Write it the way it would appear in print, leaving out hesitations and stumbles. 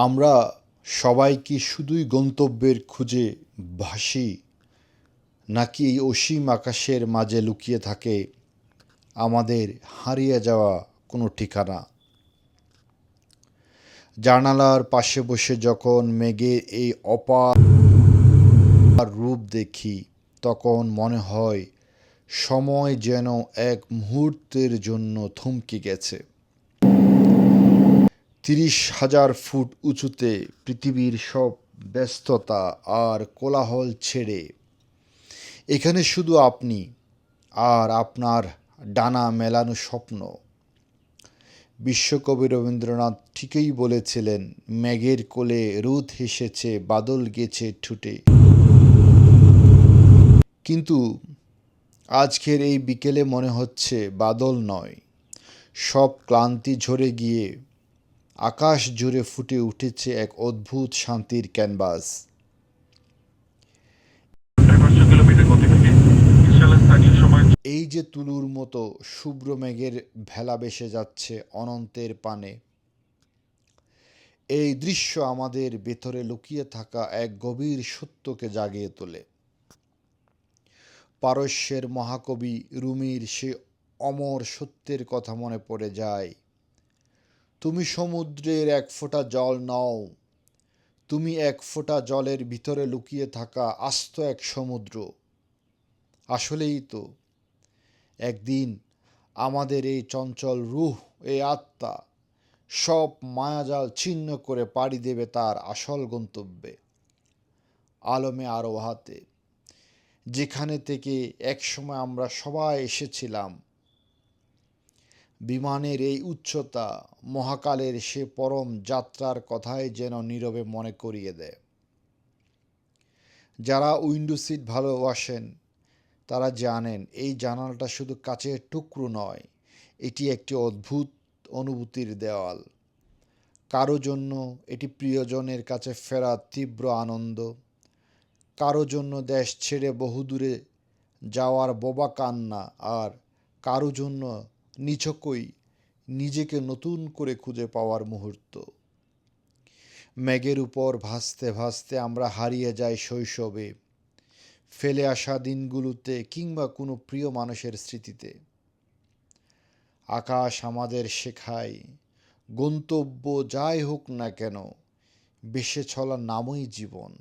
আমরা সবাই কি শুধুই গন্তব্যের খুঁজে ভাসি, নাকি এই অসীম আকাশের মাঝে লুকিয়ে থাকে আমাদের হারিয়ে যাওয়া কোনো ঠিকানা? জানালার পাশে বসে যখন মেঘের এই অপার রূপ দেখি, তখন মনে হয় সময় যেন এক মুহূর্তের জন্য থমকে গেছে। ৩০,০০০ ফুট উঁচুতে পৃথিবীর সব ব্যস্ততা আর কোলাহল ছেড়ে এখানে শুধু আপনি আর আপনার ডানা মেলানো স্বপ্ন। বিশ্বকবি রবীন্দ্রনাথ ঠিকই বলেছিলেন, মেঘের কোলে রোদ হেসেছে, বাদল গেছে ঠুটে। কিন্তু আজকের এই বিকেলে মনে হচ্ছে বাদল নয়, সব ক্লান্তি ঝরে গিয়ে আকাশ জুড়ে ফুটে উঠেছে এক অদ্ভুত শান্তির ক্যানভাস। এই যে তুলোর মতো শুভ্র মেঘের ভেলা ভেসে যাচ্ছে অনন্তের পানে, এই দৃশ্য আমাদের ভেতরে লুকিয়ে থাকা এক গভীর সত্যকে জাগিয়ে তোলে। পারস্যের মহাকবি রুমির সে অমর সত্যের কথা মনে পড়ে যায়। তুমি সমুদ্রের এক ফোঁটা জল নও, তুমি এক ফোঁটা জলের ভিতরে লুকিয়ে থাকা আস্ত এক সমুদ্র। আসলেই তো, একদিন আমাদের এই চঞ্চল রূহ, এই আত্মা, সব মায়াজাল ছিন্ন করে পাড়ি দেবে তার আসল গন্তব্যে, আলমে আরোহাতে, যেখানে থেকে একসময় আমরা সবাই এসেছিলাম। বিমানের এই উচ্চতা মহাকালের সে পরম যাত্রার কথাই যেন নীরবে মনে করিয়ে দেয়। যারা উইন্ডো সিট ভালোবাসেন তারা জানেন, এই জানালাটা শুধু কাচের টুকরো নয়, এটি একটি অদ্ভুত অনুভূতির দেওয়াল। কারো জন্য এটি প্রিয়জনের কাছে ফেরার তীব্র আনন্দ, কারো জন্য দেশ ছেড়ে বহুদূরে যাওয়ার বোবা কান্না, আর কারো জন্য নিছকই নিজেকে নতুন করে খুঁজে পাওয়ার মুহূর্ত। মেঘের উপর ভাসতে ভাসতে আমরা হারিয়ে যাই শৈশবে, ফেলে আসা দিনগুলোতে, কিংবা কোনো প্রিয় মানুষের স্মৃতিতে। আকাশ আমাদের শেখায়, গন্তব্য যাই হোক না কেন, ভেসে চলার নামই জীবন।